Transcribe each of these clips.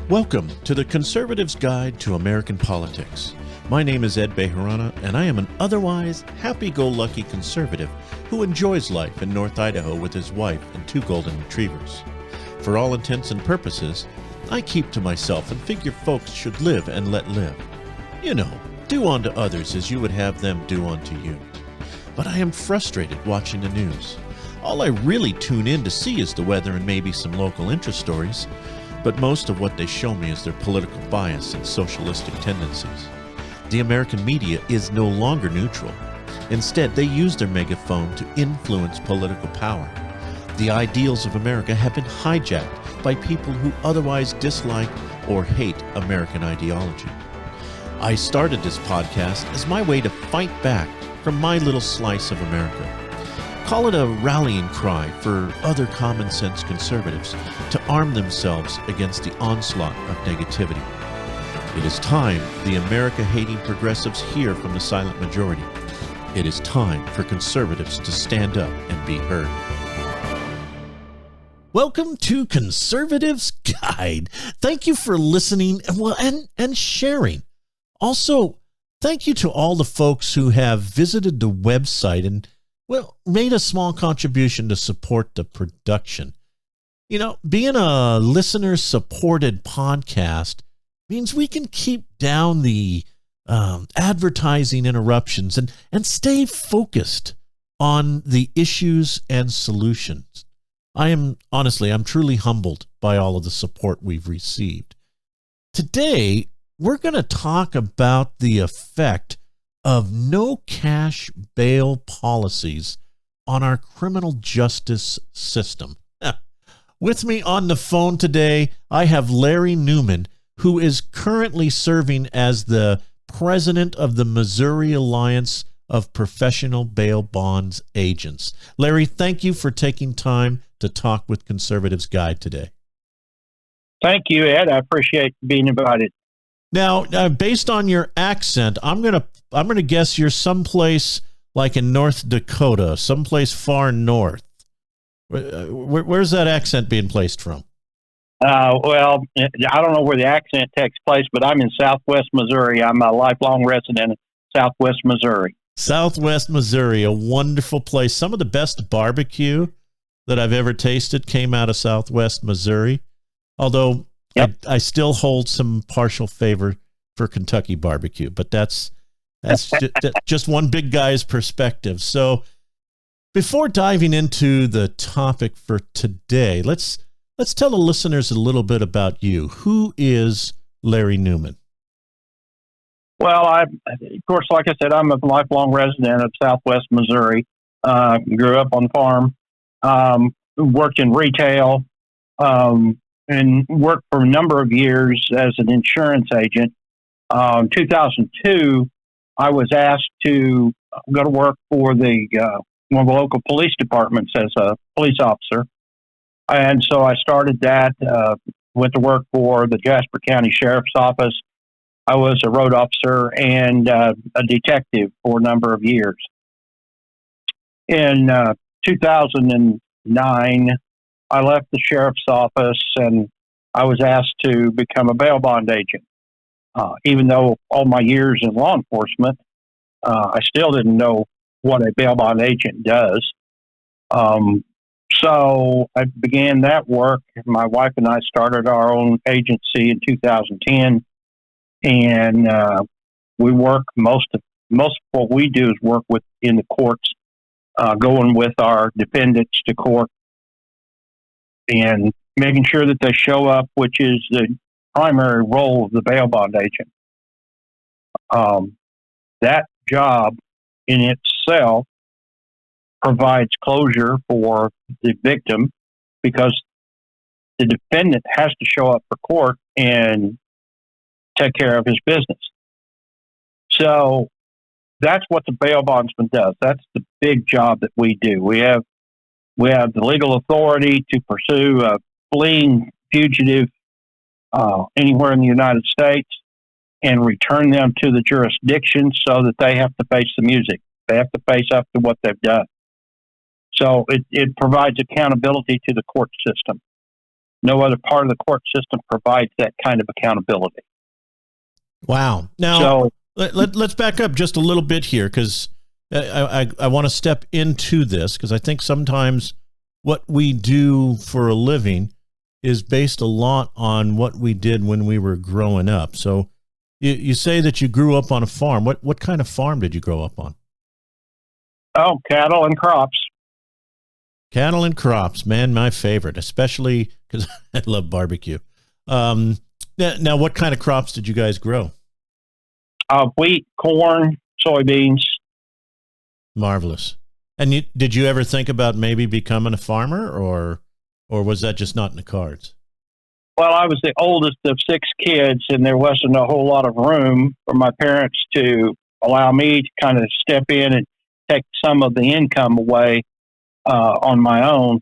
Welcome to the Conservative's Guide to American Politics. My name is Ed Bejarana, and I am an otherwise happy-go-lucky conservative who enjoys life in North Idaho with his wife and 2 golden retrievers. For all intents and purposes, I keep to myself and figure folks should live and let live. You know, do unto others as you would have them do unto you. But I am frustrated watching the news. All I really tune in to see is the weather and maybe some local interest stories. But most of what they show me is their political bias and socialistic tendencies. The American media is no longer neutral. Instead, they use their megaphone to influence political power. The ideals of America have been hijacked by people who otherwise dislike or hate American ideology. I started this podcast as my way to fight back from my little slice of America. Call it a rallying cry for other common-sense conservatives to arm themselves against the onslaught of negativity. It is time the America-hating progressives hear from the silent majority. It is time for conservatives to stand up and be heard. Welcome to Conservative's Guide. Thank you for listening and sharing. Also, thank you to all the folks who have visited the website and made a small contribution to support the production. You know, being a listener-supported podcast means we can keep down the advertising interruptions and stay focused on the issues and solutions. I'm truly humbled by all of the support we've received. Today, we're going to talk about the effect of no cash bail policies on our criminal justice system. With me on the phone today, I have Larry Newman, who is currently serving as the president of the Missouri Alliance of Professional Bail Bonds Agents. Larry, thank you for taking time to talk with Conservative's Guide today. Thank you, Ed. I appreciate being invited. Now, based on your accent, I'm gonna guess you're someplace like in North Dakota, someplace far north. Where's that accent being placed from? Well, I don't know where the accent takes place, but I'm in Southwest Missouri. I'm a lifelong resident of Southwest Missouri. Southwest Missouri, a wonderful place. Some of the best barbecue that I've ever tasted came out of Southwest Missouri, although yep. I still hold some partial favor for Kentucky barbecue, but that's just one big guy's perspective. So before diving into the topic for today, let's tell the listeners a little bit about you. Who is Larry Newman? Well, of course, like I said, I'm a lifelong resident of Southwest Missouri. Grew up on the farm, worked in retail, and worked for a number of years as an insurance agent. In 2002, I was asked to go to work for one of the local police departments as a police officer. And so I started that, went to work for the Jasper County Sheriff's Office. I was a road officer and a detective for a number of years. In 2009, I left the sheriff's office and I was asked to become a bail bond agent. Even though all my years in law enforcement, I still didn't know what a bail bond agent does. So I began that work. My wife and I started our own agency in 2010, and we work most of what we do is work in the courts, going with our defendants to court and making sure that they show up, which is the primary role of the bail bond agent. That job in itself provides closure for the victim because the defendant has to show up for court and take care of his business. So that's what the bail bondsman does. That's the big job that we do. We have the legal authority to pursue a fleeing fugitive anywhere in the United States and return them to the jurisdiction so that they have to face the music. They have to face up to what they've done. So it provides accountability to the court system. No other part of the court system provides that kind of accountability. Wow. Now, So, let's back up just a little bit here, because I want to step into this, because I think sometimes what we do for a living is based a lot on what we did when we were growing up. So you say that you grew up on a farm. What kind of farm did you grow up on? cattle and crops. Cattle and crops, man, my favorite, especially because I love barbecue. Now, what kind of crops did you guys grow? Wheat, corn, soybeans. Marvelous. And did you ever think about maybe becoming a farmer, or was that just not in the cards? Well, I was the oldest of 6 kids, and there wasn't a whole lot of room for my parents to allow me to kind of step in and take some of the income away on my own.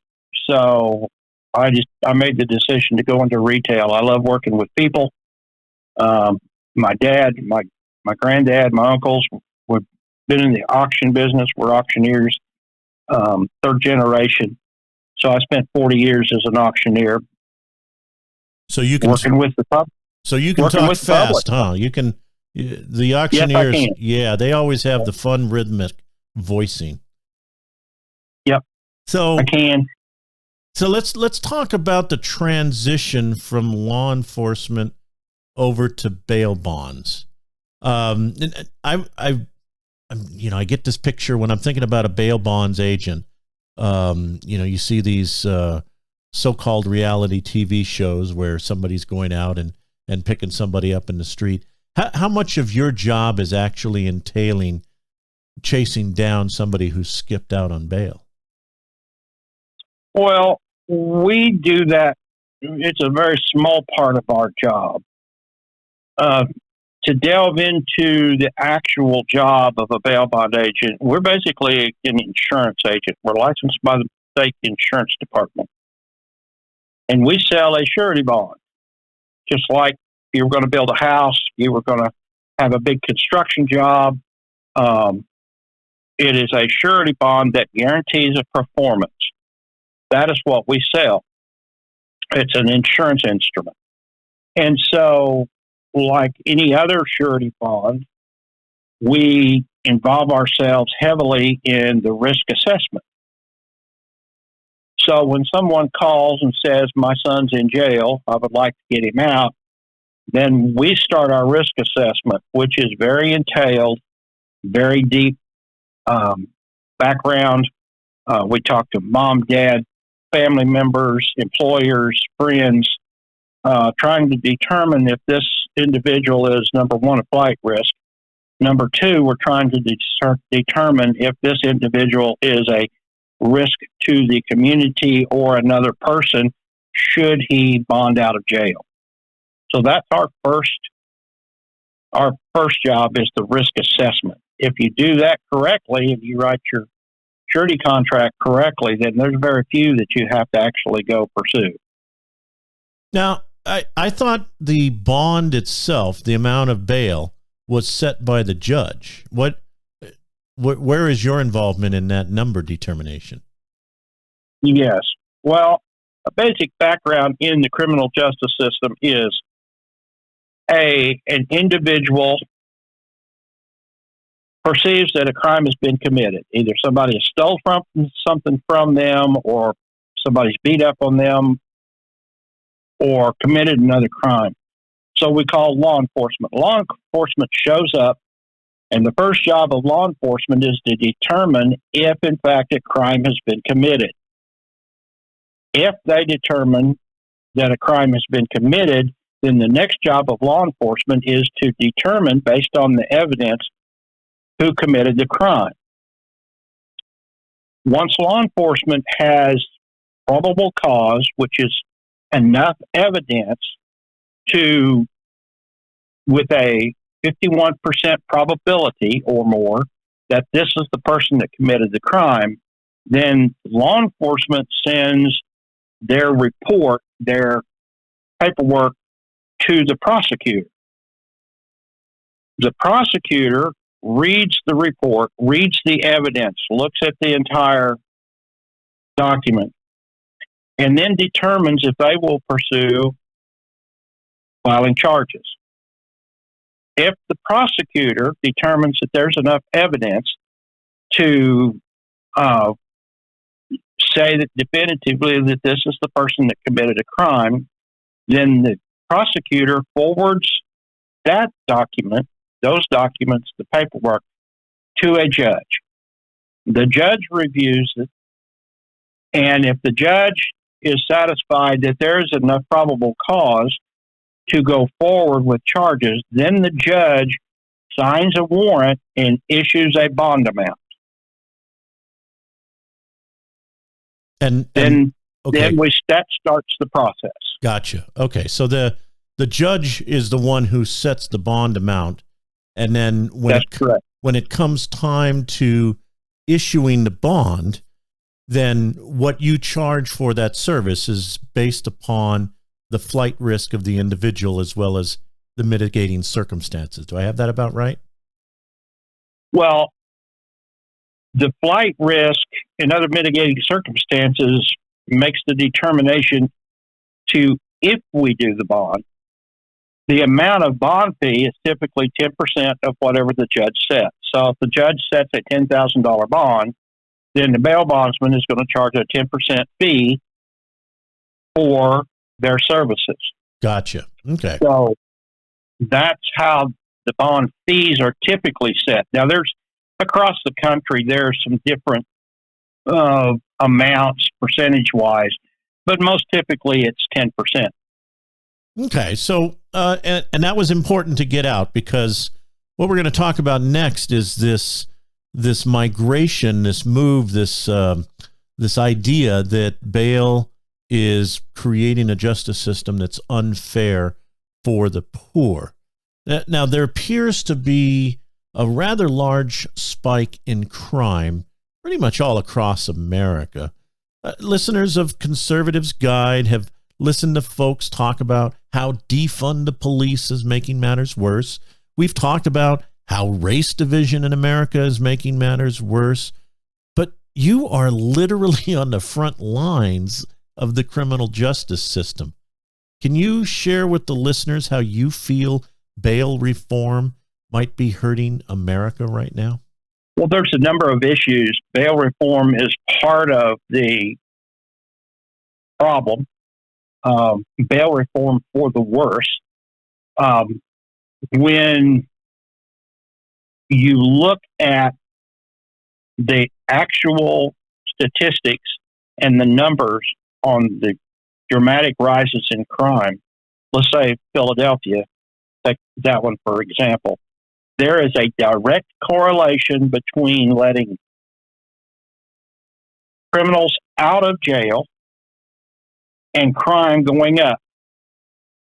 So I made the decision to go into retail. I love working with people. My dad, my granddad, my uncles were been in the auction business. We're auctioneers, 3rd generation. So I spent 40 years as an auctioneer. So you can working with the public. So you can talk fast, huh? You can. The auctioneers, yes, I can. Yeah, they always have the fun rhythmic voicing. Yep. So I can. So let's talk about the transition from law enforcement over to bail bonds. And I get this picture when I'm thinking about a bail bonds agent. You see these so-called reality TV shows where somebody's going out and picking somebody up in the street. How much of your job is actually entailing chasing down somebody who skipped out on bail? Well, we do that. It's a very small part of our job. To delve into the actual job of a bail bond agent, we're basically an insurance agent. We're licensed by the state insurance department. And we sell a surety bond. Just like you were going to build a house, you were going to have a big construction job. It is a surety bond that guarantees a performance. That is what we sell. It's an insurance instrument. And so, like any other surety bond, we involve ourselves heavily in the risk assessment. So when someone calls and says, my son's in jail, I would like to get him out, then we start our risk assessment, which is very entailed, very deep background. We talk to mom, dad, family members, employers, friends, trying to determine if this individual is, number one, a flight risk. Number two, we're trying to determine if this individual is a risk to the community or another person should he bond out of jail. So that's our first job is the risk assessment. If you do that correctly and you write your surety contract correctly, then there's very few that you have to actually go pursue. Now, I thought the bond itself, the amount of bail, was set by the judge. Where is your involvement in that number determination? Yes. Well, a basic background in the criminal justice system is an individual perceives that a crime has been committed. Either somebody has stole something from them, or somebody's beat up on them, or committed another crime. So we call law enforcement. Law enforcement shows up, and the first job of law enforcement is to determine if, in fact, a crime has been committed. If they determine that a crime has been committed, then the next job of law enforcement is to determine, based on the evidence, who committed the crime. Once law enforcement has probable cause, which is enough evidence with a 51% probability or more that this is the person that committed the crime, then law enforcement sends their report, their paperwork, to the prosecutor. The prosecutor reads the report, reads the evidence, looks at the entire document, and then determines if they will pursue filing charges. If the prosecutor determines that there's enough evidence to say that definitively that this is the person that committed a crime, then the prosecutor forwards that document, those documents, the paperwork, to a judge. The judge reviews it, and if the judge is satisfied that there is enough probable cause to go forward with charges, then the judge signs a warrant and issues a bond amount. Then that starts the process. Gotcha. Okay, so the judge is the one who sets the bond amount, and then when it comes time to issuing the bond, then what you charge for that service is based upon the flight risk of the individual as well as the mitigating circumstances. Do I have that about right? Well, the flight risk and other mitigating circumstances makes the determination to, if we do the bond, the amount of bond fee is typically 10% of whatever the judge sets. So if the judge sets a $10,000 bond, then the bail bondsman is going to charge a 10% fee for their services. Gotcha. Okay. So that's how the bond fees are typically set. Now, across the country, there are some different amounts percentage-wise, but most typically it's 10%. Okay, so and that was important to get out, because what we're going to talk about next is this migration, this move, this idea that bail is creating a justice system that's unfair for the poor. Now, there appears to be a rather large spike in crime pretty much all across America. Listeners of Conservatives Guide have listened to folks talk about how defund the police is making matters worse. We've talked about how race division in America is making matters worse. But you are literally on the front lines of the criminal justice system. Can you share with the listeners how you feel bail reform might be hurting America right now? Well, there's a number of issues. Bail reform is part of the problem. Bail reform for the worse. When you look at the actual statistics and the numbers on the dramatic rises in crime, let's say Philadelphia, take that one for example, there is a direct correlation between letting criminals out of jail and crime going up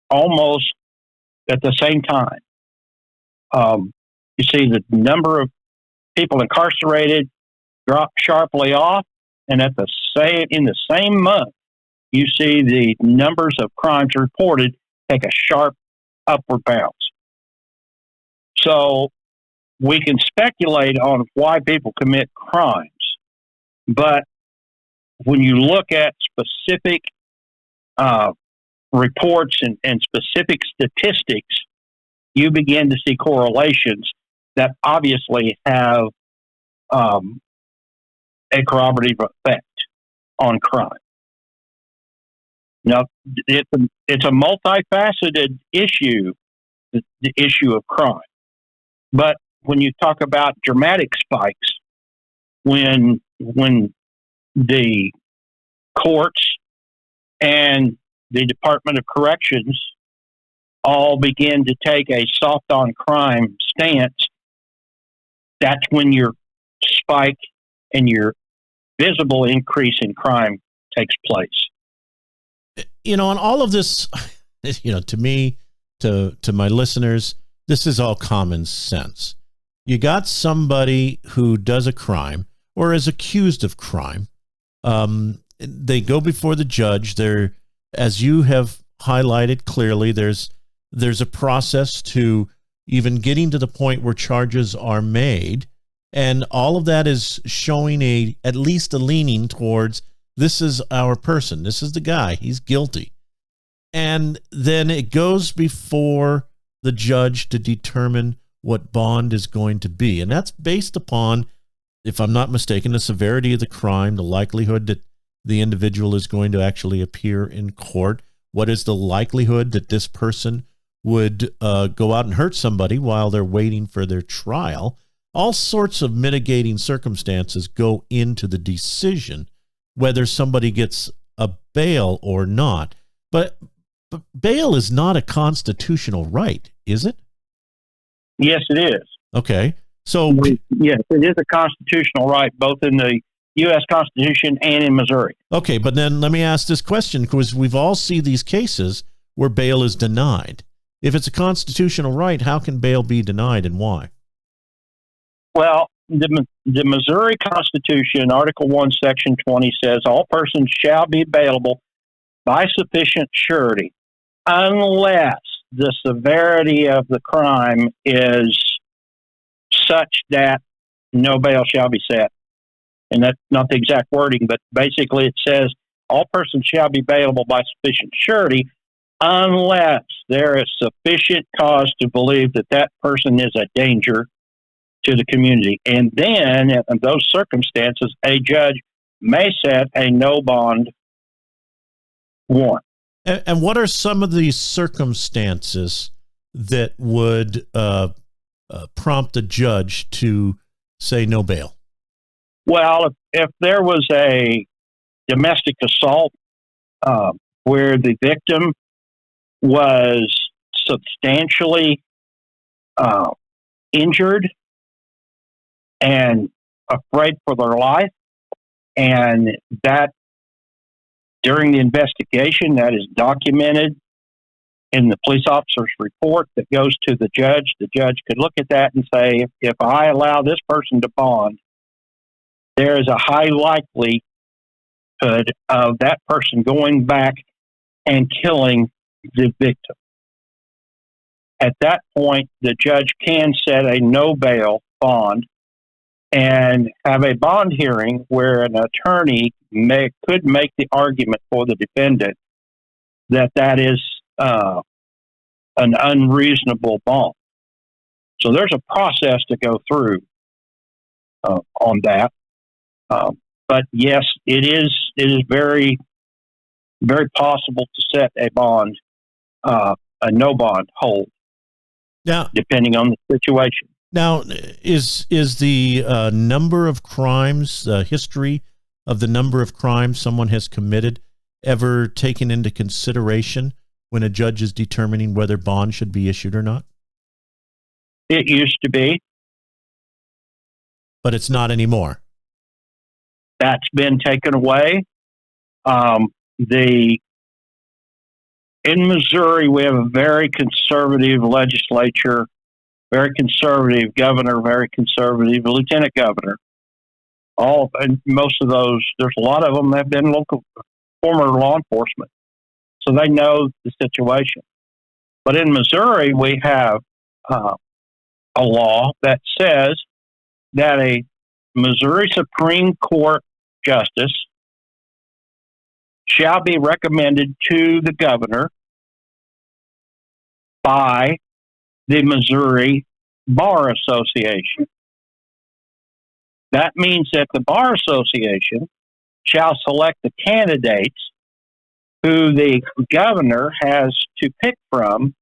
almost at the same time. You see the number of people incarcerated drop sharply off, and in the same month, you see the numbers of crimes reported take a sharp upward bounce. So we can speculate on why people commit crimes, but when you look at specific reports and specific statistics, you begin to see correlations that obviously have a corroborative effect on crime. Now, it's a multifaceted issue, the issue of crime. But when you talk about dramatic spikes, when the courts and the Department of Corrections all begin to take a soft on crime stance, that's when your spike and your visible increase in crime takes place. You know, and all of this, to me, to my listeners, this is all common sense. You got somebody who does a crime or is accused of crime. They go before the judge. As you have highlighted clearly, there's a process to even getting to the point where charges are made. And all of that is showing at least a leaning towards this is our person. This is the guy. He's guilty. And then it goes before the judge to determine what bond is going to be. And that's based upon, if I'm not mistaken, the severity of the crime, the likelihood that the individual is going to actually appear in court. What is the likelihood that this person would go out and hurt somebody while they're waiting for their trial? All sorts of mitigating circumstances go into the decision whether somebody gets a bail or not. But bail is not a constitutional right, is it? Yes, it is. Okay. So yes, it is a constitutional right, both in the U.S. Constitution and in Missouri. Okay, but then let me ask this question, because we've all seen these cases where bail is denied. If it's a constitutional right, how can bail be denied, and why? Well, the Missouri Constitution, Article 1, Section 20 says all persons shall be bailable by sufficient surety unless the severity of the crime is such that no bail shall be set. And that's not the exact wording, but basically it says all persons shall be bailable by sufficient surety unless there is sufficient cause to believe that that person is a danger to the community. And then, in those circumstances, a judge may set a no bond warrant. And what are some of the circumstances that would prompt a judge to say no bail? Well, if there was a domestic assault where the victim was substantially injured and afraid for their life, and that during the investigation that is documented in the police officer's report that goes to the judge could look at that and say, if I allow this person to bond, there is a high likelihood of that person going back and killing the victim. At that point, the judge can set a no bail bond and have a bond hearing where an attorney could make the argument for the defendant that is an unreasonable bond. So there's a process to go through on that. But yes, it is very, very possible to set a bond, a no bond hold, now, depending on the situation. Now, is the number of crimes, history of the number of crimes someone has committed, ever taken into consideration when a judge is determining whether bond should be issued or not? It used to be. But it's not anymore. That's been taken away. In Missouri, we have a very conservative legislature, very conservative governor, very conservative lieutenant governor. And most of those, there's a lot of them have been former law enforcement, so they know the situation. But in Missouri, we have a law that says that a Missouri Supreme Court justice shall be recommended to the governor by the Missouri Bar Association. That means that the Bar Association shall select the candidates who the governor has to pick from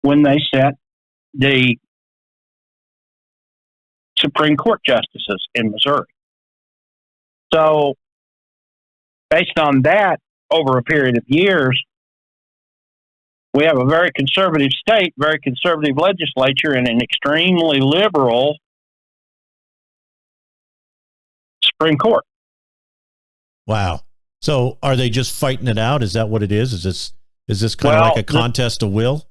when they set the Supreme Court justices in Missouri. So, based on that, over a period of years, we have a very conservative state, very conservative legislature, and an extremely liberal Supreme Court. Wow. So are they just fighting it out? Is that what it is? Is this kind of like a contest of will?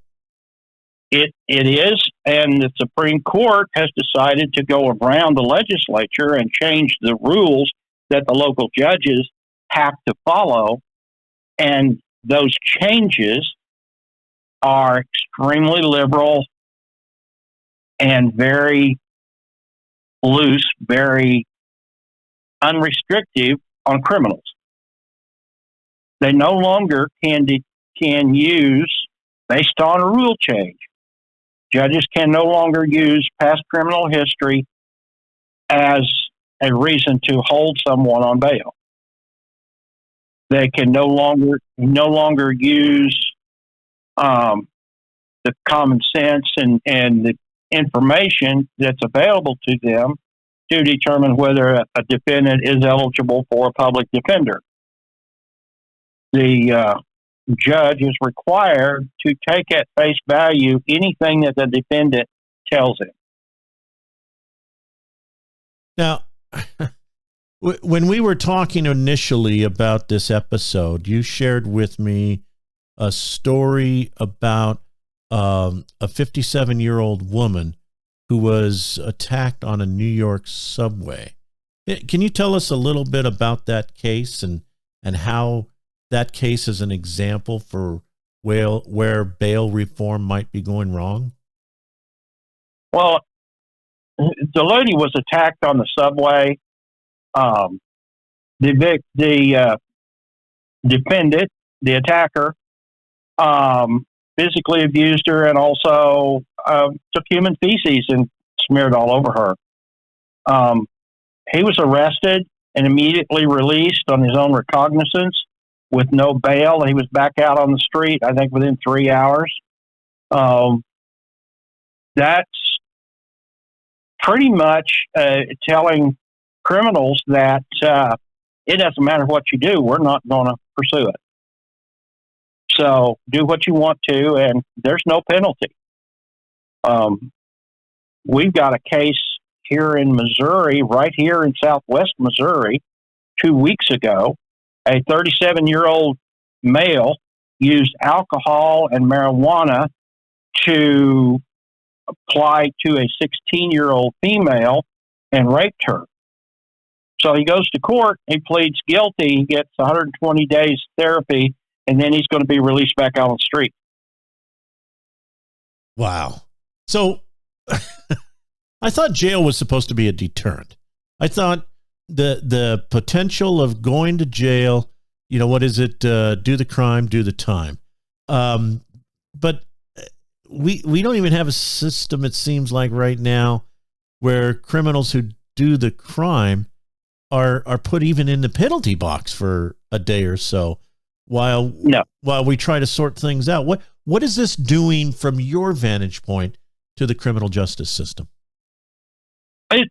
It is, and the Supreme Court has decided to go around the legislature and change the rules that the local judges have to follow, and those changes are extremely liberal and very loose, very unrestrictive on criminals. They no longer can use, based on a rule change, judges can no longer use past criminal history as a reason to hold someone on bail. They can no longer use the common sense and the information that's available to them to determine whether a defendant is eligible for a public defender. The judge is required to take at face value anything that the defendant tells him. Now, when we were talking initially about this episode, you shared with me a story about a 57-year-old woman who was attacked on a New York subway. Can you tell us a little bit about that case and how that case is an example for where bail reform might be going wrong? Well, the lady was attacked on the subway. The defendant, the attacker, physically abused her and also took human feces and smeared all over her. He was arrested and immediately released on his own recognizance with no bail. He was back out on the street, I think, within 3 hours. That's pretty much telling criminals that it doesn't matter what you do, we're not going to pursue it. So do what you want to, and there's no penalty. We've got a case here in Missouri, right here in southwest Missouri, 2 weeks ago. A 37-year-old male used alcohol and marijuana to apply to a 16-year-old female and raped her. So he goes to court, he pleads guilty, he gets 120 days therapy, and then he's going to be released back out on the street. Wow. So I thought jail was supposed to be a deterrent. I thought the potential of going to jail, you know, what is it? Do the crime, do the time. But we don't even have a system, it seems like right now, where criminals who do the crime are put even in the penalty box for a day or so while we try to sort things out. What is this doing from your vantage point to the criminal justice system? It's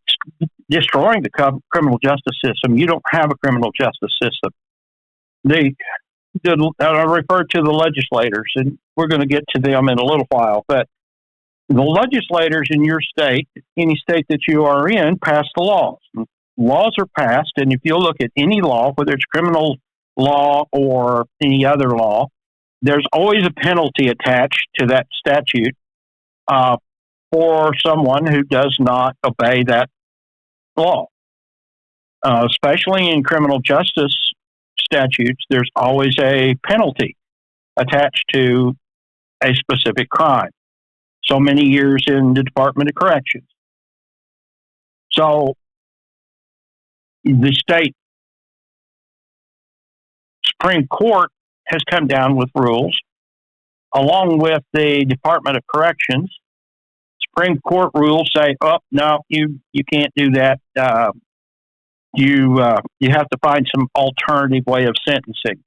destroying the criminal justice system. You don't have a criminal justice system. I refer to the legislators, and we're going to get to them in a little while, but the legislators in your state, any state that you are in, pass the laws. Laws are passed, and if you look at any law, whether it's criminal law or any other law, there's always a penalty attached to that statute for someone who does not obey that law. Especially in criminal justice statutes, there's always a penalty attached to a specific crime. So many years in the Department of Corrections. So the state Supreme Court has come down with rules, along with the Department of Corrections. Supreme Court rules say, "Oh no, you can't do that. You have to find some alternative way of sentencing."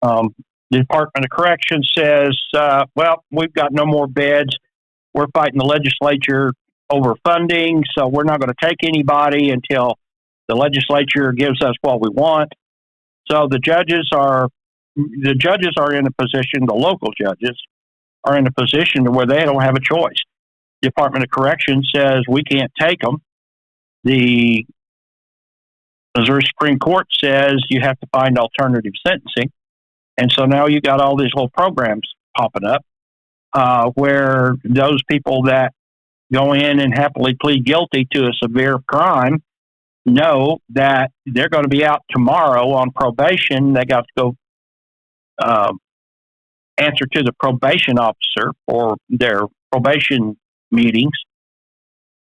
The Department of Corrections says, "Well, we've got no more beds. We're fighting the legislature over funding, so we're not going to take anybody until the legislature gives us what we want." So the judges are in a position, the local judges are in a position where they don't have a choice. Department of Corrections says we can't take them. The Missouri Supreme Court says you have to find alternative sentencing. And so now you got all these little programs popping up where those people that go in and happily plead guilty to a severe crime know that they're going to be out tomorrow on probation. They got to go answer to the probation officer for their probation meetings.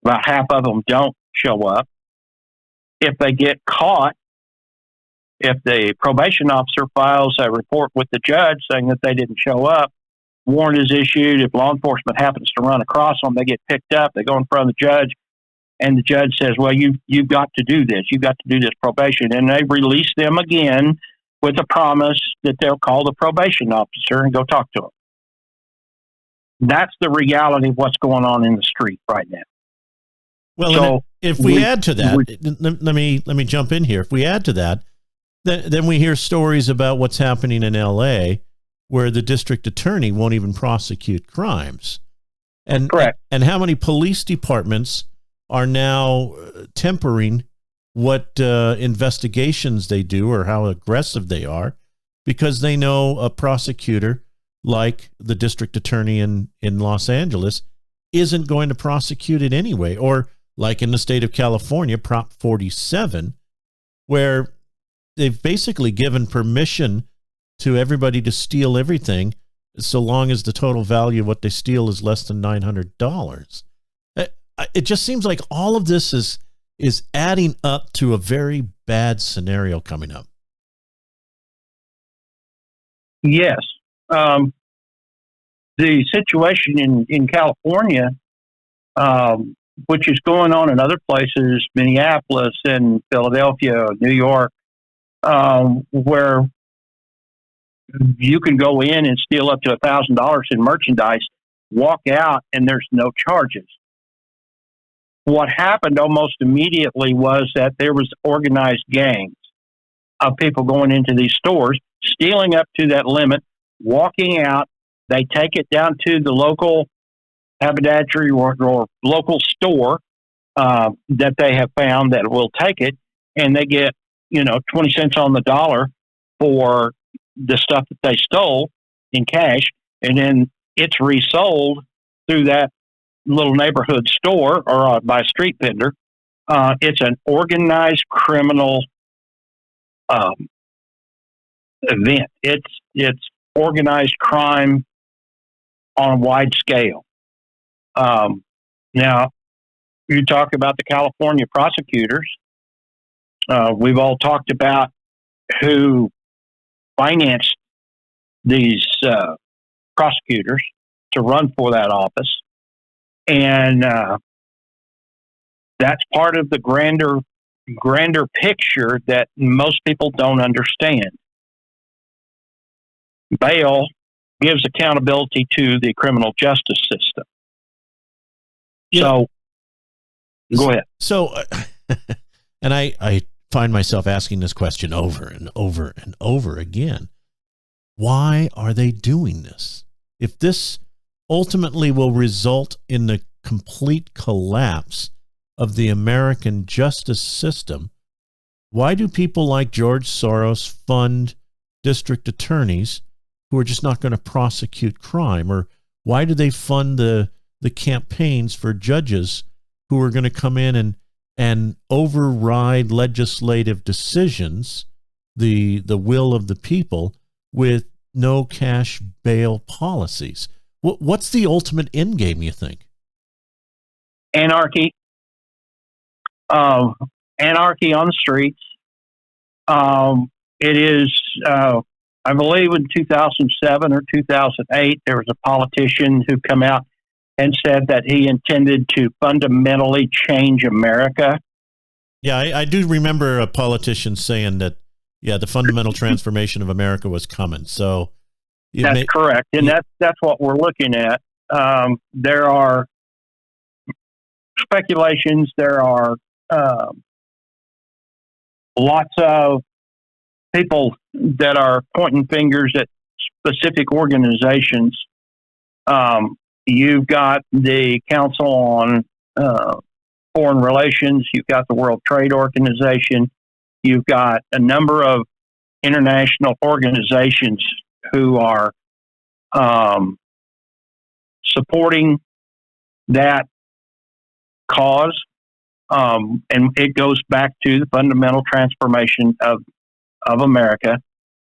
About half of them don't show up. If they get caught, If the probation officer files a report with the judge saying that they didn't show up, warrant is issued. If law enforcement happens to run across them, they get picked up. They go in front of the judge, and the judge says, "Well, you've got to do this. You've got to do this probation," and they release them again with a promise that they'll call the probation officer and go talk to them. That's the reality of what's going on in the street right now. Well, so if we add to that, let me jump in here. If we add to that, then we hear stories about what's happening in L.A., where the district attorney won't even prosecute crimes. And correct. And how many police departments are now tempering what investigations they do or how aggressive they are, because they know a prosecutor like the district attorney in Los Angeles isn't going to prosecute it anyway. Or like in the state of California, Prop 47, where they've basically given permission to everybody to steal everything so long as the total value of what they steal is less than $900. It just seems like all of this is adding up to a very bad scenario coming up. Yes. The situation in California, which is going on in other places, Minneapolis and Philadelphia, New York, where you can go in and steal up to $1,000 in merchandise, walk out, and there's no charges. What happened almost immediately was that there was organized gangs of people going into these stores, stealing up to that limit, walking out. They take it down to the local haberdashery or local store that they have found that will take it, and they get 20 cents on the dollar for the stuff that they stole in cash, and then it's resold through that little neighborhood store or by a street vendor. It's an organized criminal event. It's organized crime on a wide scale. Now, you talk about the California prosecutors. We've all talked about who financed these prosecutors to run for that office. And that's part of the grander picture that most people don't understand. Bail gives accountability to the criminal justice system. Yeah. So, go ahead. So, and I find myself asking this question over and over and over again. Why are they doing this? If this ultimately will result in the complete collapse of the American justice system, why do people like George Soros fund district attorneys who are just not going to prosecute crime? Or why do they fund the campaigns for judges who are going to come in and override legislative decisions, the will of the people, with no cash bail policies? What's the ultimate end game, you think? Anarchy. Anarchy on the streets. It is, I believe in 2007 or 2008, there was a politician who came out and said that he intended to fundamentally change America. Yeah, I do remember a politician saying that, the fundamental transformation of America was coming. So that's correct. And that's what we're looking at. There are speculations. There are lots of people that are pointing fingers at specific organizations. You've got the Council on Foreign Relations. You've got the World Trade Organization. You've got a number of international organizations who are supporting that cause. And it goes back to the fundamental transformation of America.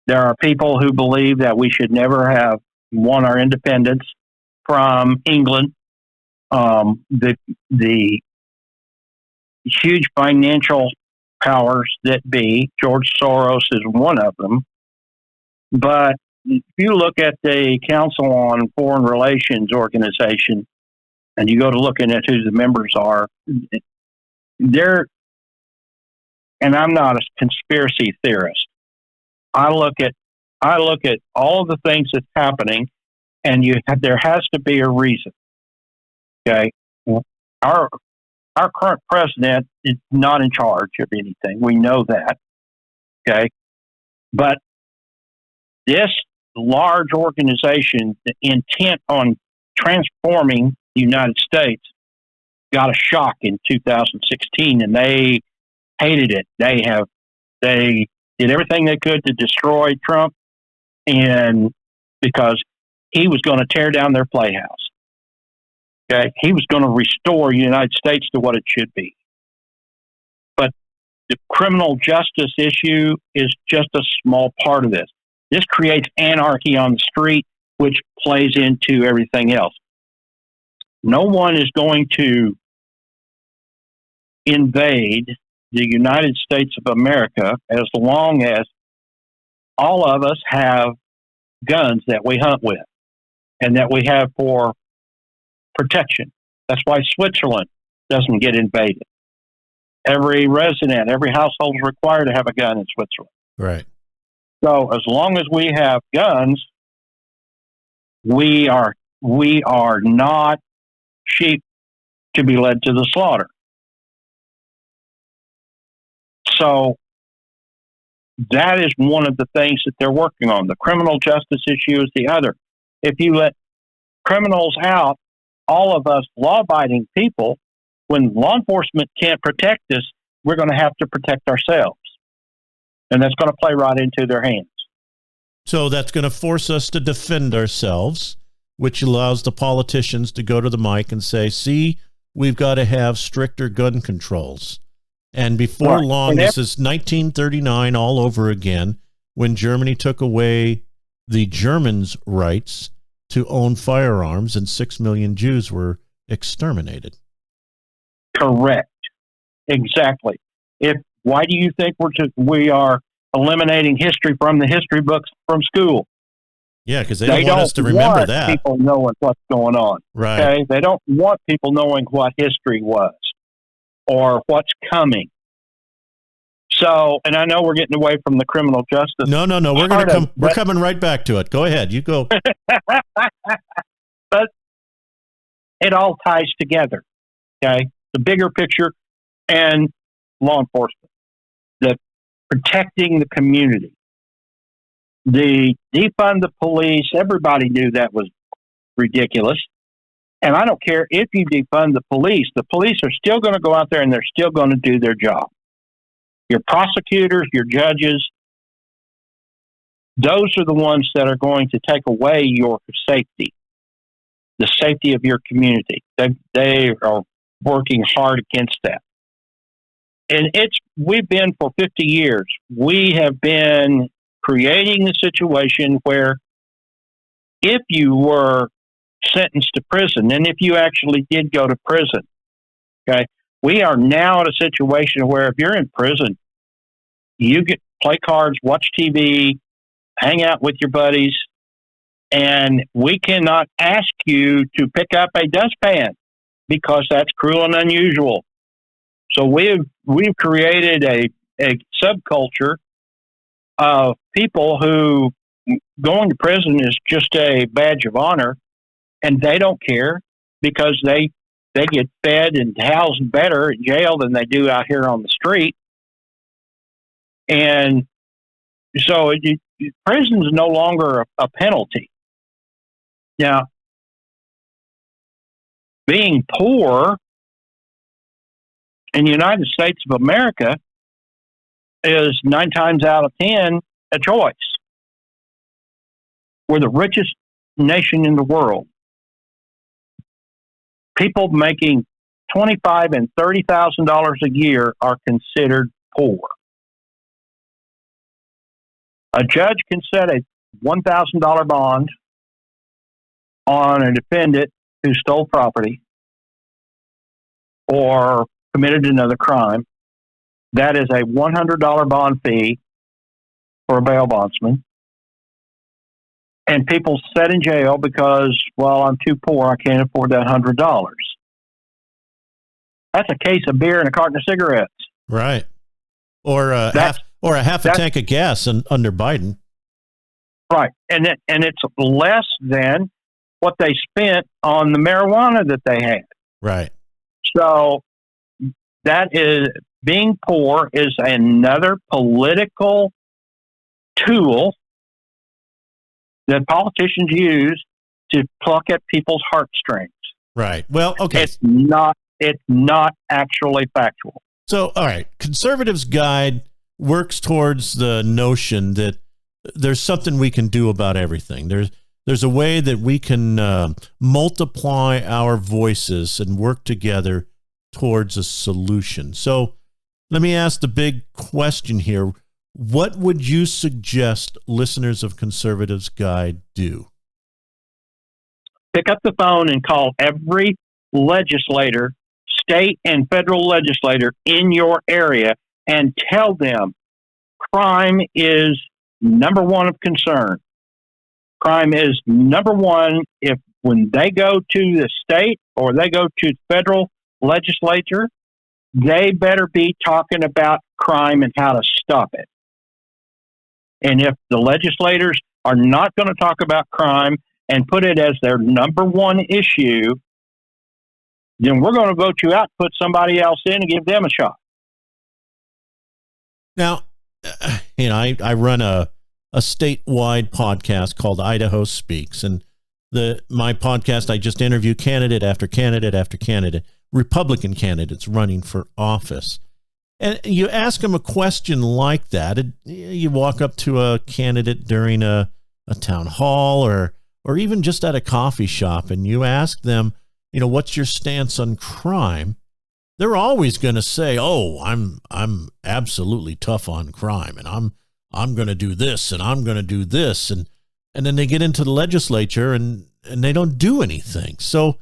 There are people who believe that we should never have won our independence from England. The huge financial powers that be. George Soros is one of them. But if you look at the Council on Foreign Relations organization and you go to looking at who the members are, they're, and I'm not a conspiracy theorist. I look at all of the things that's happening, and there has to be a reason. Okay, our current president is not in charge of anything. We know that. Okay, but this large organization, intent on transforming the United States, got a shock in 2016, and they hated it. They did everything they could to destroy Trump, and because he was going to tear down their playhouse. Okay, he was going to restore the United States to what it should be. But the criminal justice issue is just a small part of this. This creates anarchy on the street, which plays into everything else. No one is going to invade the United States of America as long as all of us have guns that we hunt with and that we have for protection. That's why Switzerland doesn't get invaded. Every resident, every household is required to have a gun in Switzerland. Right. So as long as we have guns, we are not sheep to be led to the slaughter. So that is one of the things that they're working on. The criminal justice issue is the other. If you let criminals out, all of us law-abiding people, when law enforcement can't protect us, we're going to have to protect ourselves. And that's going to play right into their hands. So that's going to force us to defend ourselves, which allows the politicians to go to the mic and say, see, we've got to have stricter gun controls. And before long, this is 1939 all over again, when Germany took away the Germans' rights to own firearms, and 6 million Jews were exterminated. Correct. Exactly. Why do you think we are eliminating history from the history books from school? Yeah, because they don't want us to remember that. People knowing what's going on. Right. Okay? They don't want people knowing what history was or what's coming. So, and I know we're getting away from the criminal justice. No. We're coming right back to it. Go ahead. You go. But it all ties together. Okay? The bigger picture and law enforcement. The protecting the community. The defund the police, everybody knew that was ridiculous. And I don't care if you defund the police are still going to go out there and they're still going to do their job. Your prosecutors, your judges, those are the ones that are going to take away your safety, the safety of your community. They are working hard against that. And we've been for 50 years, we have been creating a situation where if you were sentenced to prison, and if you actually did go to prison, okay, we are now at a situation where if you're in prison, you get play cards, watch TV, hang out with your buddies, and we cannot ask you to pick up a dustpan because that's cruel and unusual. So we've created a subculture of people who going to prison is just a badge of honor, and they don't care because they get fed and housed better in jail than they do out here on the street. And so prison is no longer a penalty. Now, being poor in the United States of America is 9 times out of 10 a choice. We're the richest nation in the world. People making $25,000 and $30,000 a year are considered poor. A judge can set a $1,000 bond on a defendant who stole property or committed another crime, That is a $100 bond fee for a bail bondsman. And people sit in jail because, well, I'm too poor. I can't afford that $100. That's a case of beer and a carton of cigarettes. Right. Or a half a tank of gas under Biden. Right. And it's less than what they spent on the marijuana that they had. Right. So that is, being poor is another political tool that politicians use to pluck at people's heartstrings. Right. Well, okay. It's not actually factual. So, all right, Conservatives' Guide works towards the notion that there's something we can do about everything. There's a way that we can multiply our voices and work together towards a solution. So let me ask the big question here. What would you suggest listeners of Conservatives' Guide do? Pick up the phone and call every legislator, state and federal legislator in your area, and tell them crime is number one of concern. Crime is number one. If when they go to the state or they go to federal legislature, they better be talking about crime and how to stop it. And if the legislators are not going to talk about crime and put it as their number one issue, then we're going to vote you out, put somebody else in, and give them a shot. Now, I run a statewide podcast called Idaho Speaks, and my podcast, I just interview candidate after candidate after candidate, Republican candidates running for office. And you ask them a question like that. You walk up to a candidate during a town hall or even just at a coffee shop, and you ask them, what's your stance on crime? They're always going to say, "Oh, I'm absolutely tough on crime, and I'm going to do this, and I'm going to do this," and then they get into the legislature and they don't do anything. So,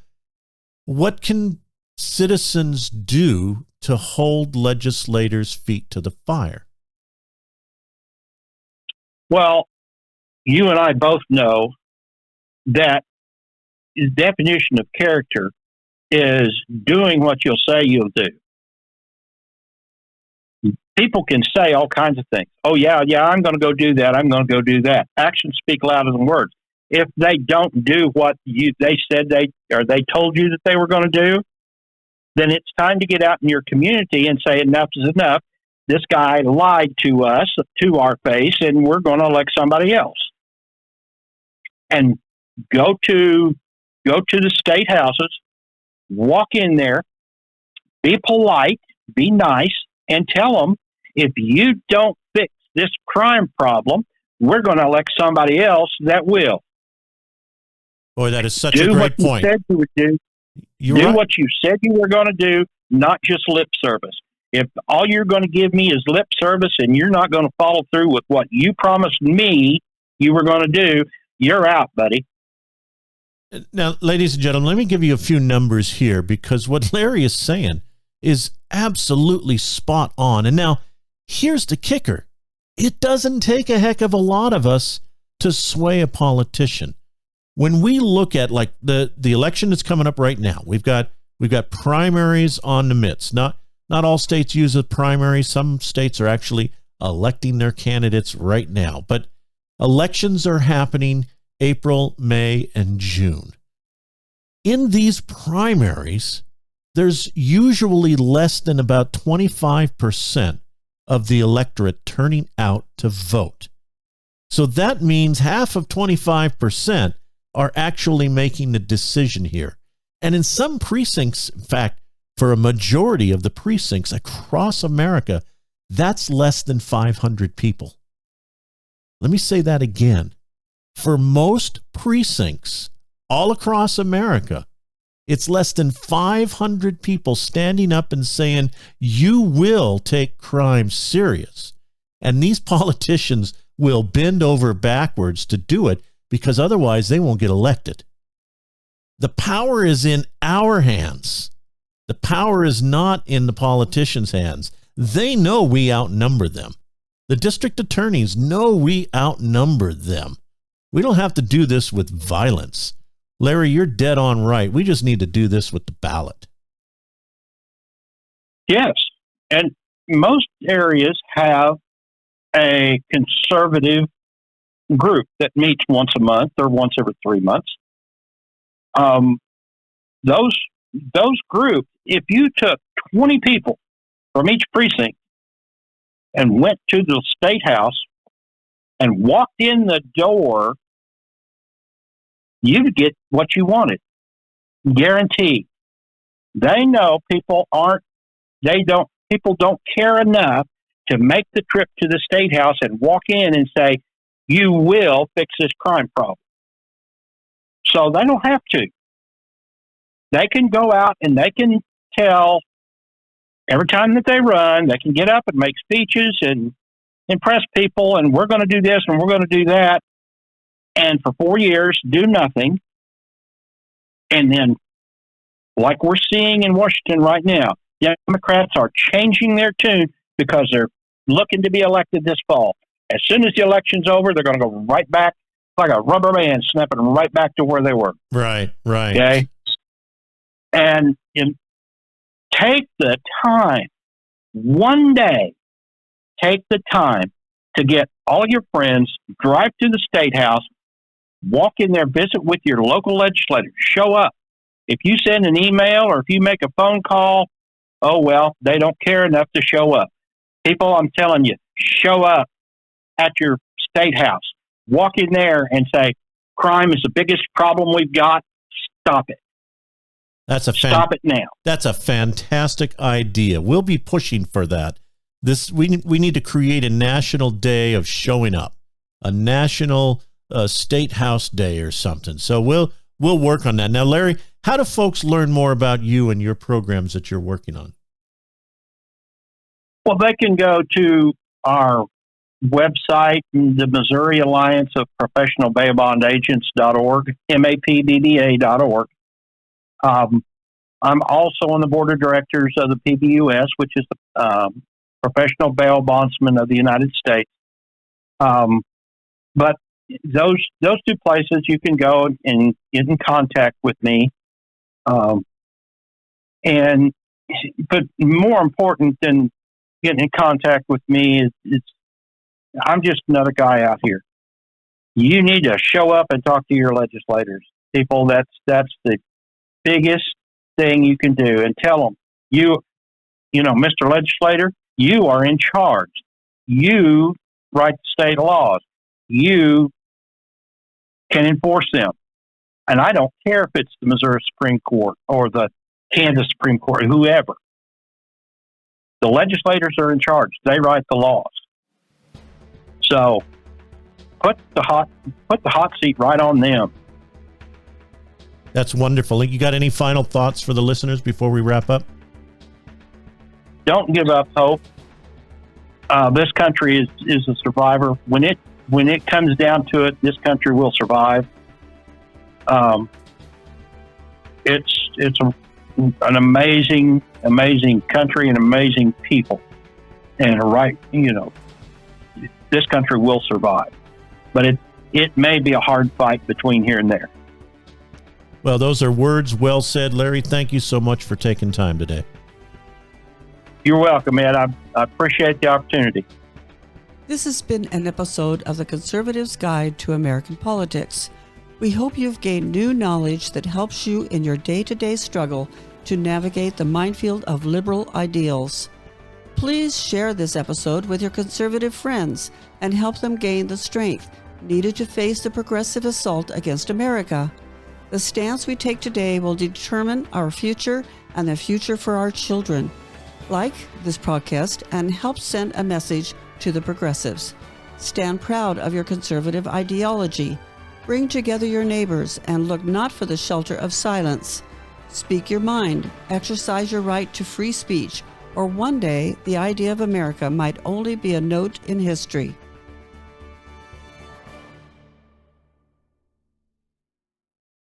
what can citizens do to hold legislators' feet to the fire? Well, you and I both know that the definition of character is doing what you'll say you'll do. People can say all kinds of things. Oh, yeah, I'm going to go do that. I'm going to go do that. Actions speak louder than words. If they don't do what they said they told you that they were going to do, then it's time to get out in your community and say enough is enough. This guy lied to us, to our face, and we're going to elect somebody else. And go to the state houses, walk in there, be polite, be nice, and tell them, if you don't fix this crime problem, we're going to elect somebody else that will. Boy, that is such a great point. Do what you said you would do. Do what you said you were going to do, not just lip service. If all you're going to give me is lip service and you're not going to follow through with what you promised me you were going to do, you're out, buddy. Now, ladies and gentlemen, let me give you a few numbers here, because what Larry is saying is absolutely spot on. And now, here's the kicker. It doesn't take a heck of a lot of us to sway a politician. When we look at like the election that's coming up right now, we've got primaries on the midst. Not all states use a primary. Some states are actually electing their candidates right now. But elections are happening April, May, and June. In these primaries, there's usually less than about 25% of the electorate turning out to vote. So that means half of 25% are actually making the decision here. And in some precincts, in fact, for a majority of the precincts across America, that's less than 500 people. Let me say that again. For most precincts all across America, it's less than 500 people standing up and saying, you will take crime serious. And these politicians will bend over backwards to do it, because otherwise they won't get elected. The power is in our hands. The power is not in the politicians' hands. They know we outnumber them. The district attorneys know we outnumber them. We don't have to do this with violence. Larry, you're dead on right. We just need to do this with the ballot. Yes. And most areas have a conservative group that meets once a month or once every 3 months. Those groups, if you took 20 people from each precinct and went to the state house and walked in the door, you'd get what you wanted. Guaranteed. They know people don't care enough to make the trip to the state house and walk in and say, you will fix this crime problem. So they don't have to. They can go out and they can tell every time that they run, they can get up and make speeches and impress people, and we're going to do this and we're going to do that. And for 4 years, do nothing. And then, like we're seeing in Washington right now, Democrats are changing their tune because they're looking to be elected this fall. As soon as the election's over, they're going to go right back like a rubber band, snapping right back to where they were. Right. Okay? And take the time, one day, take the time to get all your friends, drive to the state house, walk in there, visit with your local legislator, show up. If you send an email or if you make a phone call, oh, well, they don't care enough to show up. People, I'm telling you, show up at your state house. Walk in there and say, crime is the biggest problem we've got. Stop it. Stop it now. That's a fantastic idea. We'll be pushing for that. We need to create a national day of showing up, a national state house day or something. So we'll work on that. Now, Larry, how do folks learn more about you and your programs that you're working on? Well, they can go to our website, the Missouri Alliance of Professional Bail Bond Agents.org, MAPBBA.org. I'm also on the board of directors of the PBUS, which is the Professional Bail Bondsman of the United States. But those two places you can go and get in contact with me. But more important than getting in contact with me is I'm just another guy out here. You need to show up and talk to your legislators. People, that's the biggest thing you can do, and tell them, you know, Mr. Legislator, you are in charge. You write state laws. You can enforce them. And I don't care if it's the Missouri Supreme Court or the Kansas Supreme Court, whoever. The legislators are in charge. They write the laws. So put the hot seat right on them. That's wonderful. You got any final thoughts for the listeners before we wrap up? Don't give up hope. This country is a survivor. When it comes down to it, this country will survive. It's an amazing country and amazing people, and this country will survive. But it may be a hard fight between here and there. Well, those are words well said, Larry. Thank you so much for taking time today. You're welcome, Ed. I appreciate the opportunity. This has been an episode of The Conservative's Guide to American Politics. We hope you've gained new knowledge that helps you in your day-to-day struggle to navigate the minefield of liberal ideals. Please share this episode with your conservative friends and help them gain the strength needed to face the progressive assault against America. The stance we take today will determine our future and the future for our children. Like this podcast and help send a message to the progressives. Stand proud of your conservative ideology. Bring together your neighbors and look not for the shelter of silence. Speak your mind, exercise your right to free speech, or one day the idea of America might only be a note in history.